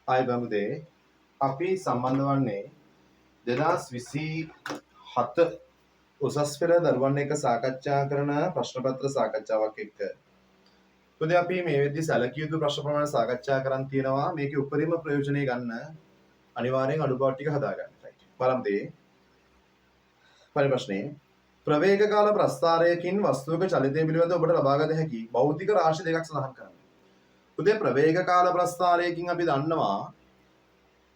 ආයි බමුදේ අපි සම්බන්ධ වන්නේ 2027 උසස් පෙළ දරුවන් එක්ක සාකච්ඡා කරන ප්‍රශ්න පත්‍ර සාකච්ඡාවක් එක්ක. මොකද අපි මේ වෙද්දි සැලකිය යුතු ප්‍රශ්න ප්‍රමාණ සාකච්ඡා කරන් තියෙනවා. මේකේ උපරිම ප්‍රයෝජනෙ ගන්න අනිවාර්යෙන් අඩුපාඩු ටික හදාගන්න. රයිට්. බලමු දේ. පළවෙනි ප්‍රශ්නේ ප්‍රවේග කාල ප්‍රස්ථාරයකින් වස්තුවක චලිතය පිළිබඳව ඔබට ලබාගත හැකි භෞතික රාශි දෙකක් සඳහන් කරන්න. උදේ ප්‍රවේග කාල ප්‍රස්ථාරයකින් අපි දන්නවා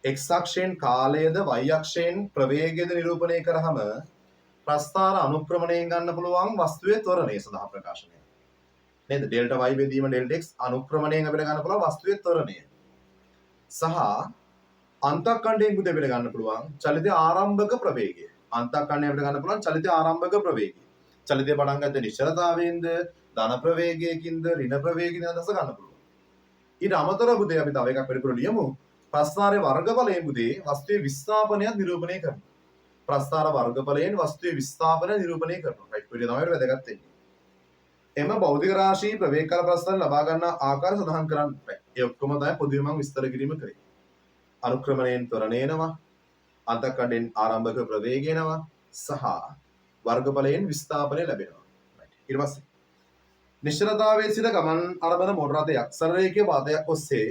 x අක්ෂයෙන් කාලයද y අක්ෂයෙන් ප්‍රවේගයද නිරූපණය කරාම ප්‍රස්ථාර අනුක්‍රමණයෙන් ගන්න පුළුවන් වස්තුවේ ත්වරණය සඳහා ප්‍රකාශනය. නේද? ඩෙල්ටා y බෙදීම ඩෙල්ටා x අනුක්‍රමණයෙන් අපිට ගන්න පුළුවන් වස්තුවේ ත්වරණය. සහ අන්තක්කණ්ඩයෙන් අපිට ගන්න පුළුවන් චලිත ආරම්භක ප්‍රවේගය. අන්තක්කණ්ඩයෙන් අපිට ගන්න පුළුවන් චලිත ආරම්භක ප්‍රවේගය. චලිතය පටන් ගන්න නිශ්චලතාවයෙන්ද ධන ප්‍රවේගයකින්ද ඍණ ප්‍රවේගයකින්ද අදහස ගන්න පුළුවන්. ඊට අමතරව පුතේ අපි තව එකක් වැඩිපුර ලියමු. ප්‍රස්ථාරයේ වර්ගඵලයෙන් පුතේ වස්තුවේ විස්ථාපනයක් නිරූපණය කරනවා. ප්‍රස්ථාර වර්ගඵලයෙන් වස්තුවේ විස්ථාපනය නිරූපණය කරනවා. රයිට්. ඔය තමයි වැදගත් වෙන්නේ. එම භෞතික රාශී ප්‍රවේග කාල ප්‍රස්ථාර ලබා ගන්න ආකාරය සඳහන් කරන්න බෑ. ඒ ඔක්කොම තමයි පොදුවේ මම විස්තර කිරීම කරේ. අනුක්‍රමණයෙන් ත්වරණය එනවා. අන්තක්කඩෙන් ආරම්භක ප්‍රවේගය එනවා. සහ වර්ගඵලයෙන් විස්ථාපනය ලැබෙනවා. රයිට්. ඊට පස්සේ නිශ්චලතාවයේ සිට ගමන් අරබන මොටර රථයක් සරල රේඛීය පාතයක් ඔස්සේ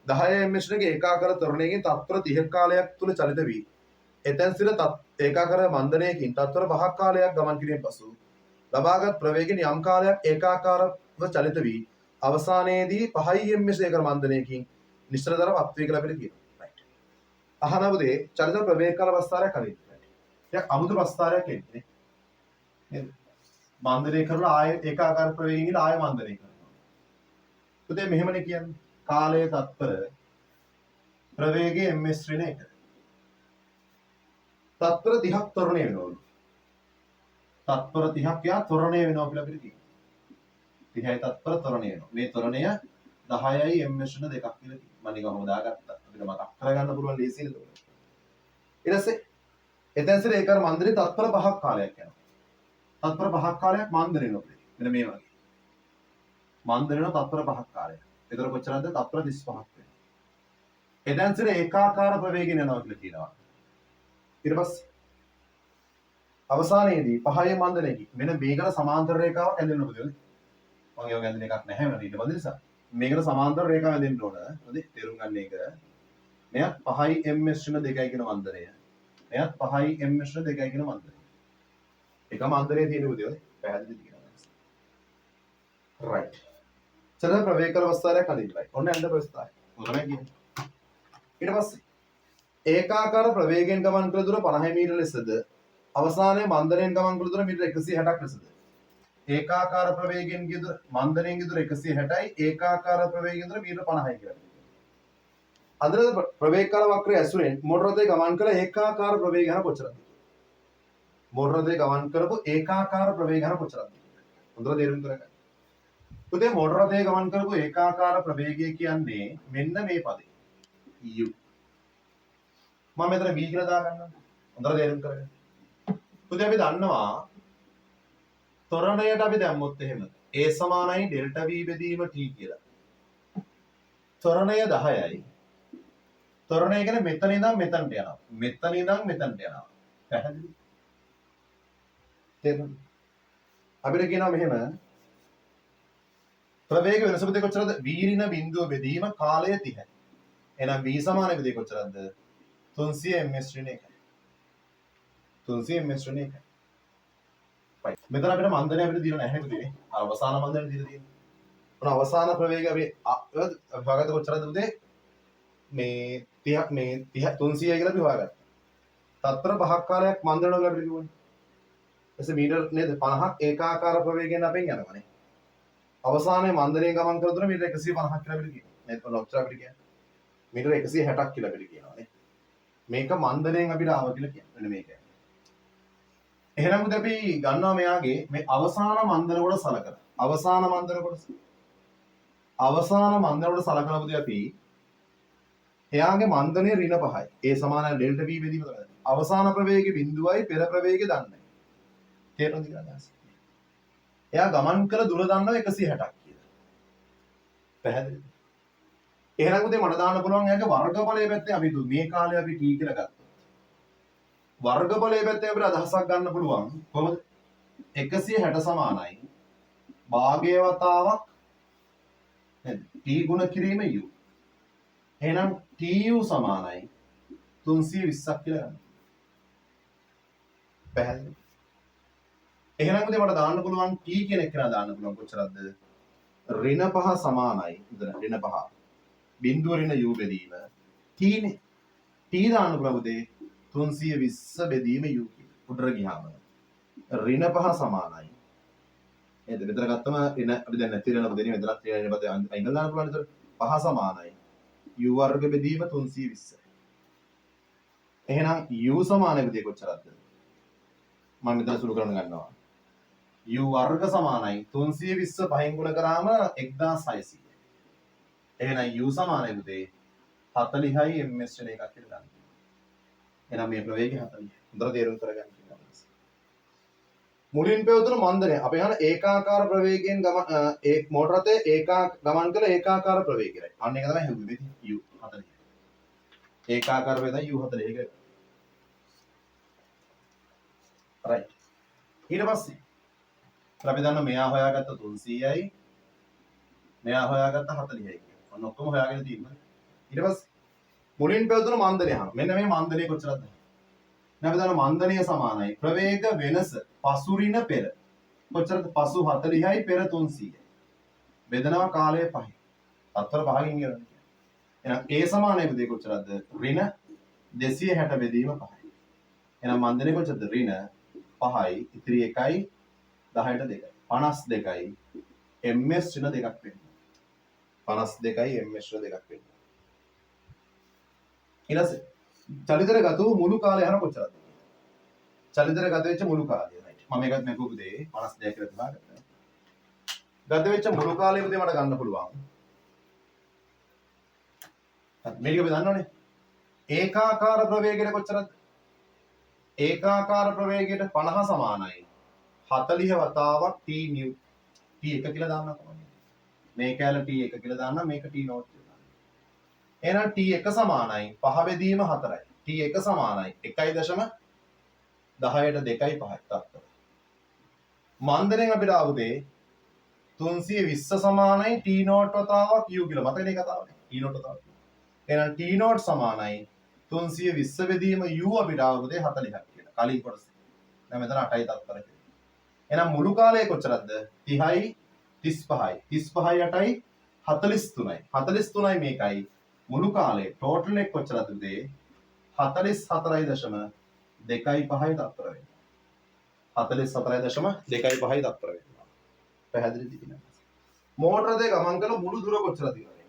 10 ms ක ඒකාකාර ත්වරණයකින් තත්පර 30ක කාලයක් තුල චලිත වී එතෙන් සිට ඒකාකාර මන්දනයකින් තත්පර 5ක කාලයක් ගමන් කිරීම පසු ලබාගත් ප්‍රවේගයෙන් යම් කාලයක් ඒකාකාරව චලිත වී අවසානයේදී 5 ms ඒකර මන්දනයකින් නිශ්චලතාවට පත් වේ කියලා අපිට කියනවා. රයිට්. අහනවදී චලිත ප්‍රවේග කාල ප්‍රස්ථාරයක් හරියට. ඒක අමුතු ප්‍රස්ථාරයක් එන්නේ. නේද? මන්දනය කරලා ආය ඒකාකාර ප්‍රවේගයෙන් ඉඳලා ආය මන්දනය කරනවා. පුතේ මෙහෙමනේ කියන්නේ. කාලයේ තත්පර ප්‍රවේගයේ ms ඍණ 1. තත්පර 30ක් ත්වරණය වෙනවලු. තත්පර 30ක් යා ත්වරණය වෙනවා කියලා අපිට කියනවා. 30යි තත්පර ත්වරණය වෙනවා. මේ ත්වරණය 10යි ms ඍණ 2ක් කියලා කියනවා. මම නිකන් ඔහොම දාගත්තා. අපිට මතක් කරගන්න පුළුවන් ලේසියිද? ඊට පස්සේ එතෙන් සිට ඒකර මන්දනේ තත්පර 5ක් කාලයක් යනවා. තත්පර 5ක් කාලයක් මන්දන වෙනවා. මෙන්න මේ වගේ. මන්දන වෙන තත්පර 5ක් කාලයක්. ඒතර කොච්චරද? තත්පර 35ක් වෙනවා. එතෙන් සිට ඒකාකාර ප්‍රවේගයෙන් යනවා කියලා කියනවා. ඊට පස්සේ අවසානයේදී 5 මන්දනයකින් මෙන්න මේකට සමාන්තර රේඛාවක් ඇඳෙන්න ඕනේ. මම ඒක ඇඳෙන එකක් නැහැ මම ඊට පස්සේ නිසා. මේකට සමාන්තර රේඛාවක් ඇඳෙන්න ඕන. හරි? තේරුම් ගන්න එක. මෙයත් 5යි ms ඍණ 2යි කියන මන්දනය. මෙයත් 5යි ms ඍණ 2යි කියන මන්දනය. එක මන්දරේ තියෙන උදේ ඔය පැහැදිලි කියනවා. රයිට්. සරල ප්‍රවේග කාල ප්‍රස්ථාරයක් හදින්නයි. ඔන්න යන්න ප්‍රස්ථාරය. මොනවද කියන්නේ? ඊට පස්සේ ඒකාකාර ප්‍රවේගයෙන් ගමන් කළ දුර 50 මීටර ලෙසද අවසානයේ මන්දරයෙන් ගමන් කළ දුර මීටර 160ක් ලෙසද ඒකාකාර ප්‍රවේගයෙන් ගිය දුර මන්දරයෙන් ගිය දුර 160යි ඒකාකාර ප්‍රවේගයෙන් දුර මීටර 50යි කියලා. අදට ප්‍රවේග කාල වක්‍රය ඇසුරෙන් මොටර රථයේ ගමන් කළ ඒකාකාර ප්‍රවේගය යන කොච්චරද? මොටර රථයේ ගමන් කරපු ඒකාකාර ප්‍රවේගය යන කොච්චරද? හොඳට තේරුම් කරගන්න. පුතේ මොටර රථයේ ගමන් කරපු ඒකාකාර ප්‍රවේගය කියන්නේ මෙන්න මේ පදේ. u. මම මෙතන v කියලා දාගන්නම්. හොඳට තේරුම් කරගන්න. පුතේ අපි දන්නවා ත්වරණයට අපි දැම්මොත් එහෙම a සමානයි ඩෙල්ටා v බෙදීම t කියලා. ත්වරණය 10යි. ත්වරණය කියන්නේ මෙතන ඉඳන් මෙතනට යනවා. මෙතන ඉඳන් මෙතනට යනවා. පැහැදිලි? තේරුණාද? අපිට කියනවා මෙහෙම ප්‍රවේග වෙනස පුතේ කොච්චරද? v ඍණ බිඳුව බෙදීම කාලය 30යි. එහෙනම් v සමාන පුතේ කොච්චරද? 300 ms ඍණ 1යි. 300 ms ඍණ 1යි. right. මෙතන අපිට මන්දනය අපිට දීලා නැහැ පුතේ. අවසාන මන්දනය දීලා තියෙනවා. මොන අවසාන ප්‍රවේගය අපි හොයාගත්ත කොච්චරද පුතේ? මේ 30ක් මේ 30 300යි කියලා අපි හොයාගත්තා. තත්පර 5ක් කාලයක් මන්දනය කරලා අපිට කිව්වනේ. එසේ මීටර නේද 50ක් ඒකාකාර ප්‍රවේගයෙන් අපෙන් යනවානේ. අවසානයේ මන්දනයෙන් ගමන් කරන දුර මීටර 150ක් කියලා අපිට කියනවා. නේද? ඔච්චර අපිට කියන්නේ. මීටර 160ක් කියලා අපිට කියනවානේ. මේක මන්දනයෙන් අපිට ආව කියලා කියන්නේ. මෙන්න මේක. එහෙනම් උද අපි ගන්නවා මෙයාගේ මේ අවසාන මන්දන කොට සලකලා. අවසාන මන්දන කොට සලකන පුතේ අපි එයාගේ මන්දනය ඍණ 5යි. ඒ සමානයි ඩෙල්ටා v බෙදීම තමයි. අවසාන ප්‍රවේගයේ බිඳුවයි පෙර ප්‍රවේගය දන්නේ. තේරුණාද කියලා අදහස? එයා ගමන් කළ දුර දන්නවා 160ක් කියලා. පැහැදිලිද? එහෙනම් උදේ මට දාන්න පුළුවන් එයාගේ වර්ගඵලයේ පැත්තේ අපි මේ කාලේ අපි t කියලා ගත්තා. වර්ගඵලයේ පැත්තේ අපිට අදහසක් ගන්න පුළුවන් කොහොමද? 160 සමානයි භාගයේ වතාවක් නේද? t ගුණ කිරීම u. එහෙනම් tu සමානයි 320ක් කියලා ගන්න. පැහැදිලි? එහෙනම් උදේ මට දාන්න පුළුවන් t කියන එක නා දාන්න පුළුවන් කොච්චරද? ඍණ 5 සමානයි. ඍණ 5. බිංදුව ඍණ u බෙදීම t නේ. t දාන්න පුළුවන් උදේ 320 බෙදීම u කියලා. උඩට ගියාම ඍණ 5 සමානයි. නේද? මෙතන ගත්තම ඍණ අපි දැන් නැති ඍණ බෙදීම මෙතනත් ඍණ පද අයින් දාන්න පුළුවන්. ඒතර 5 සමානයි u වර්ග බෙදීම 320. එහෙනම් u සමානයි උදේ කොච්චරද? මම මෙතන සුළු කරන්න ගන්නවා. u වර්ග සමානයි 320 පහෙන් ගුණ කරාම 1600. එහෙනම් u සමානයි උදේ 40යි ms වෙන එකක් කියලා ගන්න. එහෙනම් මේ ප්‍රවේගය 40. හොඳට තේරුම් කරගන්න ඕනේ. මුලින් පෙවතුණු මන්දනය අපි යන ඒකාකාර ප්‍රවේගයෙන් ගමන් මෝටර රථයේ ගමන් කළ ඒකාකාර ප්‍රවේගයයි. අන්න ඒක තමයි හෙව්වේ u 40. ඒකාකාර වේදයි u 40 එක. right. ඊට පස්සේ අපි දන්න මෙයා හොයාගත්ත 300යි මෙයා හොයාගත්ත 40යි කියලා. ඔන්න ඔක්කොම හොයාගෙන තියෙනවා. ඊට පස්සේ මුලින් පෙවතුණු මන්දනය අහන. මෙන්න මේ මන්දනය කොච්චරද? අපි දන්න මන්දනය සමානයි ප්‍රවේග වෙනස පසු ඍණ පෙර. කොච්චරද? පසු 40යි පෙර 300යි. බෙදනවා කාලය 5. තත්පර 5කින් ගන්න. එහෙනම් a සමානයි උදේ කොච්චරද? ඍණ 260 බෙදීම 5යි. එහෙනම් මන්දනය කොච්චරද? ඍණ 5යි ඉතිරි 1යි 10ට 2යි 52යි ms ඍණ 2ක් වෙනවා. 52යි ms ඍණ 2ක් වෙනවා. ඊළඟ චලිතර ගත වූ මුළු කාලය අහන කොච්චරද? චලිතර ගත වෙච්ච මුළු කාලය. right. මම මේකත් මේ පුදේ 52 කියලා තියාගත්තා. ගත වෙච්ච මුළු කාලය පුදේ මට ගන්න පුළුවන්. මේක අපි දන්නවනේ. ඒකාකාර ප්‍රවේගයට කොච්චරද? ඒකාකාර ප්‍රවේගයට 50 සමානයි 40 වතාවක් t new t1 කියලා දාන්න කොහොමද? මේක ඇල t1 කියලා දාන්න මේක t naught කියලා දාන්න. එහෙනම් t1 සමානයි 5 බෙදීම 4යි. t1 සමානයි 1.10ට 2යි 5යි තත්ත්වය. මන්දරෙන් අපිට ආවුදේ 320 සමානයි t naught වතාවක් u කියලා. මතකනේ කතාවනේ. t naught වතාවක්. එහෙනම් t naught සමානයි 320 බෙදීම u අපිට ආවුදේ 40ක් කියලා. කලින් කොටසේ. දැන් මෙතන 8යි තත්ත්වය. එහෙනම් මුළු කාලය කොච්චරද? 30යි 35යි 35යි 8යි 43යි 43යි මේකයි මුළු කාලේ ටෝටල් එක කොච්චරද උදේ? 44.25යි තත්පර වෙනවා. 44.25යි තත්පර වෙනවා. පැහැදිලිද කියලා. මෝටර රථයේ ගමන් කළ මුළු දුර කොච්චරද කියලා.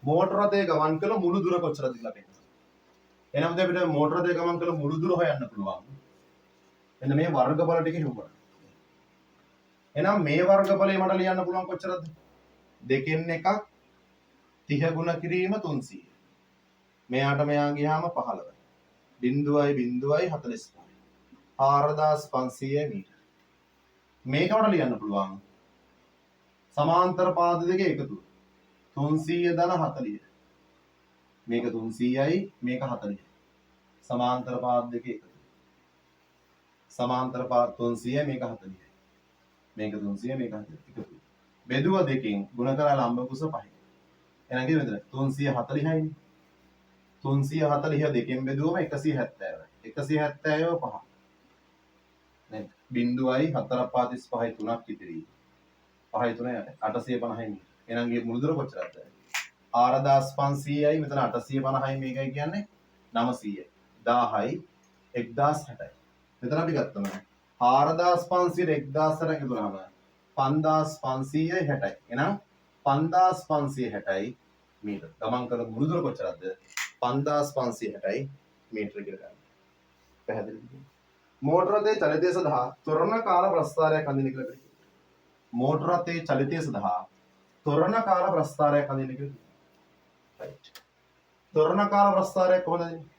මෝටර රථයේ ගමන් කළ මුළු දුර කොච්චරද කියලා බලන්න. එහෙනම් අපිට මෝටර රථයේ ගමන් කළ මුළු දුර හොයන්න පුළුවන්. මෙන්න මේ වර්ගඵල ටික හිමු. එහෙනම් මේ වර්ගඵලය මට ලියන්න පුළුවන් කොච්චරද? දෙකෙන් එකක් 30 ගුණ කිරීම 300. මෙයාට මෙයා ගියාම 15. බිංදුවයි 45. 4500 මීටර. මේක මට ලියන්න පුළුවන්. සමාන්තර පාද දෙකේ එකතුව. 300 ධන 40. මේක 300යි මේක 40. සමාන්තර පාද දෙකේ එකතුව. සමාන්තර පාද 300යි මේක 40යි. මේක 300 මේක 40 එකතු. බෙදුව දෙකෙන් ගුණ කරලා ලම්බ කුස 5. එහෙනම් කිව්ව මෙතන 340යිනේ. 340 දෙකෙන් බෙදුවම 170යි. 170 5. නේද? බිංදුවයි 4.55යි 3ක් ඉතිරි. 5යි 3යි 850යි මීටර. එහෙනම් මේ මුළු දුර කොච්චරද? 4500යි මෙතන 850යි මේකයි කියන්නේ 900යි. 1000යි 1060යි. මෙතන අපි ගත්තම 4500 1000ට එකතුනම 5560යි. එහෙනම් 5560යි මීටර. ගමන් කරන මුළු දුර කොච්චරද? 5560යි මීටර කියලා ගන්න. පැහැදිලිද? මෝටර රථයේ චලිතය සඳහා ත්වරණ කාල ප්‍රස්ථාරයක් අඳින්න කියලා කියනවා. මෝටර රථයේ චලිතය සඳහා ත්වරණ කාල ප්‍රස්ථාරයක් අඳින්න කියලා කියනවා. right. ත්වරණ කාල ප්‍රස්ථාරය කොහොමද අඳින්නේ?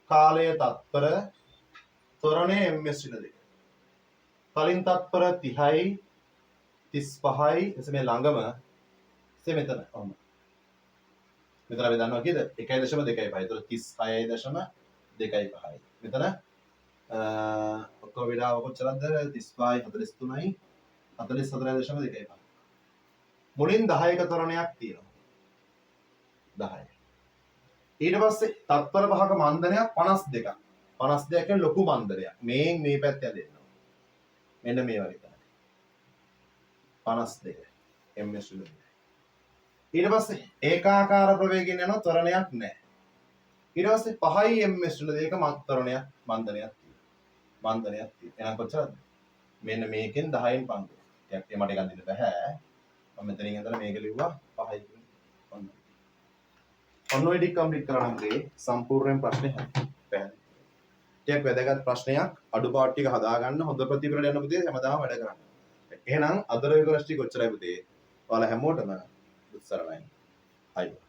කාලය තත්පර ත්වරණය ms ඍණ 2. කලින් තත්පර 30යි 35යි එසේ මේ ළඟම එසේ මෙතන ඔන්න මෙතන අපි දන්නවා කීයද 1.25. ඒතර 36.25. මෙතන ඔක්කොම විඩාව කොච්චරද 35 43යි 44.25. මුලින් 10ක තරණයක් තියෙනවා 10. ඊට පස්සේ තත්පර 5ක මන්දනයක් 52ක් 52 කියන්නේ ලොකු මන්දනයක් මේ පැත්ත ඇදෙනවා මෙන්න මේ වගේ තමයි 52 ms ඊට පස්සේ ඒකාකාර ප්‍රවේගයෙන් යන ත්වරණයක් නැහැ ඊට පස්සේ 5යි ms දෙක මත්තරණයක් මන්දනයක් තියෙනවා එහෙනම් කොච්චරද මෙන්න මේකෙන් 10න් 5 ටිකක් මට එකක් දෙන්න බෑ මම මෙතනින් ඉඳලා මේක ලිව්වා 5යි කියලා ඔන්න ඔය ටික කම්ප්ලීට් කරා නම් සම්පූර්ණ ප්‍රශ්නේ හරි පැහැදිලි ටිකක් වැදගත් ප්‍රශ්නයක් අඩුපාඩු ටික හදාගන්න හොඳ ප්‍රතිඵලයක් යන පුතේ හැමදාම වැඩ කරන්න එහෙනම් අද රවිවරස් ටික ඔච්චරයි පුතේ ඔයාලා හැමෝටම උත්සරණයි අයිබෝන්